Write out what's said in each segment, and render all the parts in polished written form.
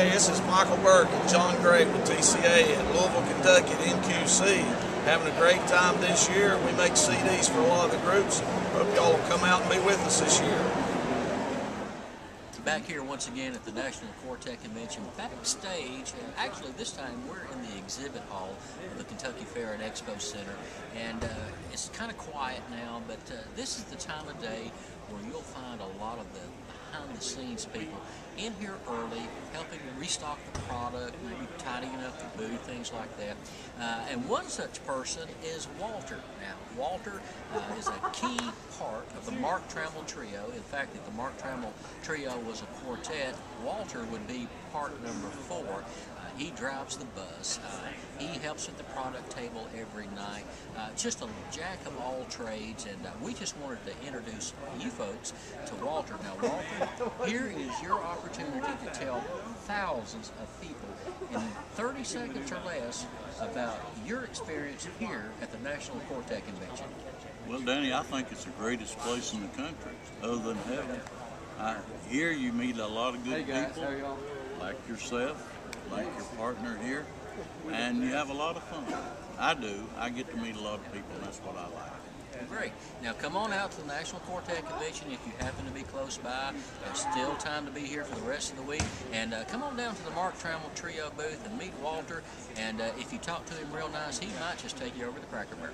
Hey, this is Michael Burke and John Gray with TCA at Louisville, Kentucky at NQC. Having a great time this year. We make CDs for a lot of the groups. Hope y'all will come out and be with us this year. Back here once again at the National Quartet Convention, backstage, and actually this time we're in the exhibit hall of the Kentucky Fair and Expo Center, and it's kind of quiet now, but this is the time of day where you'll find a lot of the behind-the-scenes people in here early, helping restock the product, maybe tidying up the booth, things like that. And one such person is Walter. Now, Walter is a key part of the Mark Trammell Trio. In fact, if the Mark Trammell Trio was a quartet, Walter would be part number 4. He drives the bus. He helps at the product table every night. Just a jack of all trades, and we just wanted to introduce you folks to Walter. Now, Walter, here is your opportunity to tell thousands of people in 30 seconds or less about your experience here at the National Quartet Convention. Well, Danny, I think it's the greatest place in the country, other than heaven. Here you meet a lot of good people, like yourself, like your partner here, and you have a lot of fun. I do. I get to meet a lot of people, and that's what I like. Great. Now come on out to the National Quartet Convention if you happen to be close by. There's still time to be here for the rest of the week. And come on down to the Mark Trammell Trio booth and meet Walter. And if you talk to him real nice, he might just take you over the Cracker Barrel.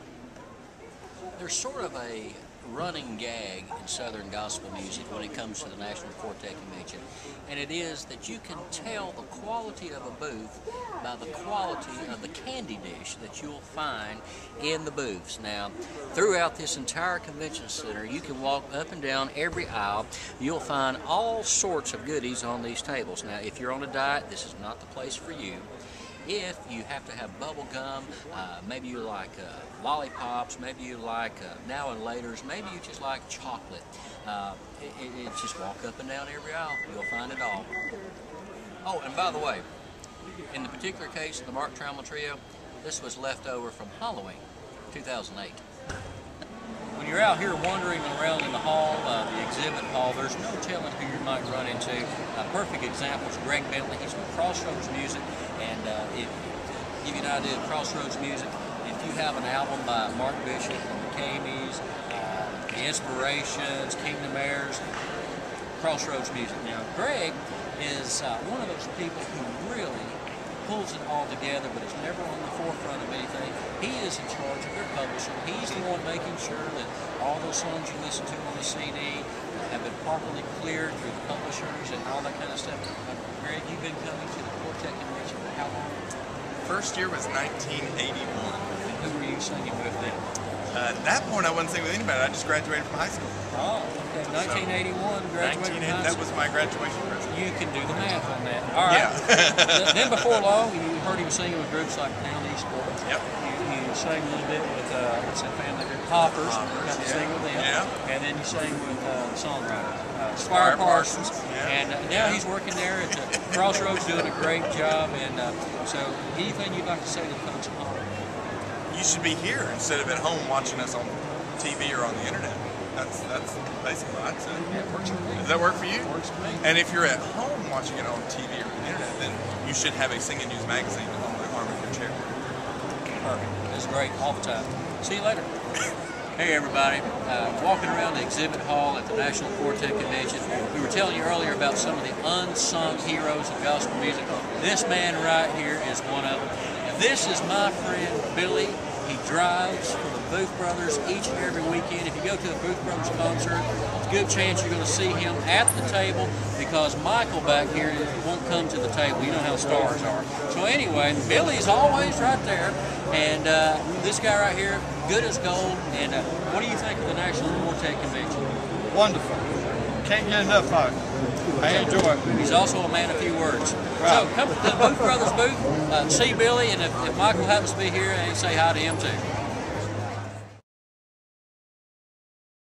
There's sort of a running gag in Southern gospel music when it comes to the National Quartet Convention, and it is that you can tell the quality of a booth by the quality of the candy dish that you'll find in the booths. Now, throughout this entire convention center, you can walk up and down every aisle. You'll find all sorts of goodies on these tables. Now, if you're on a diet, this is not the place for you. If you have to have bubble gum, maybe you like lollipops, maybe you like now and laters, maybe you just like chocolate. Just walk up and down every aisle. You'll find it all. Oh, and by the way, in the particular case of the Mark Trammell Trio, this was left over from Halloween 2008. When you're out here wandering around in the hall, the exhibit hall, there's no telling who you might run into. A perfect example is Greg Bentley. He's with Crossroads Music, and to give you an idea of Crossroads Music, if you have an album by Mark Bishop, the McCabeys, the Inspirations, Kingdom Heirs, Crossroads Music. Now, Greg is one of those people who really pulls it all together, but is never on the forefront of anything. He is in charge of their publishing. He's the one making sure that all those songs you listen to on the CD have been properly cleared through the publishers and all that kind of stuff. Greg, you've been coming to the Quartet Convention for how long? First year was 1981. And who were you singing with then? At that point, I wasn't singing with anybody. I just graduated from high school. Oh, okay. 1981, graduated from high school. That was my graduation present. You can do the math on that. All right. Yeah. Then before long, you heard him singing with groups like Pound East Sports. Yep. You sang a little bit with what's that family group? Hoppers. Got to sing with them. Yeah. And then you sang with songwriters. Squire Parsons. Yeah. And now he's working there at the Crossroads, doing a great job. And so, anything you'd like to say to the folks at home? You should be here instead of at home watching us on TV or on the internet. That's basically what I'd say. Yeah, it works for me. Does that work for you? It works for me. And if you're at home watching it on TV or the internet, then you should have a Singing News magazine on the arm of your chair. Perfect. It's great all the time. See you later. Hey everybody, walking around the exhibit hall at the National Quartet Convention. We were telling you earlier about some of the unsung heroes of gospel music. This man right here is one of them. This is my friend Billy. He drives for the Booth Brothers each and every weekend. If you go to the Booth Brothers concert, there's a good chance you're going to see him at the table because Michael back here won't come to the table. You know how stars are. So anyway, Billy's always right there. And this guy right here, good as gold. And what do you think of the National Quartet Convention? Wonderful. Can't get enough of it. I enjoy it. He's also a man of few words. Right. So come to the Booth Brothers booth, see Billy, and if Michael happens to be here, say hi to him too.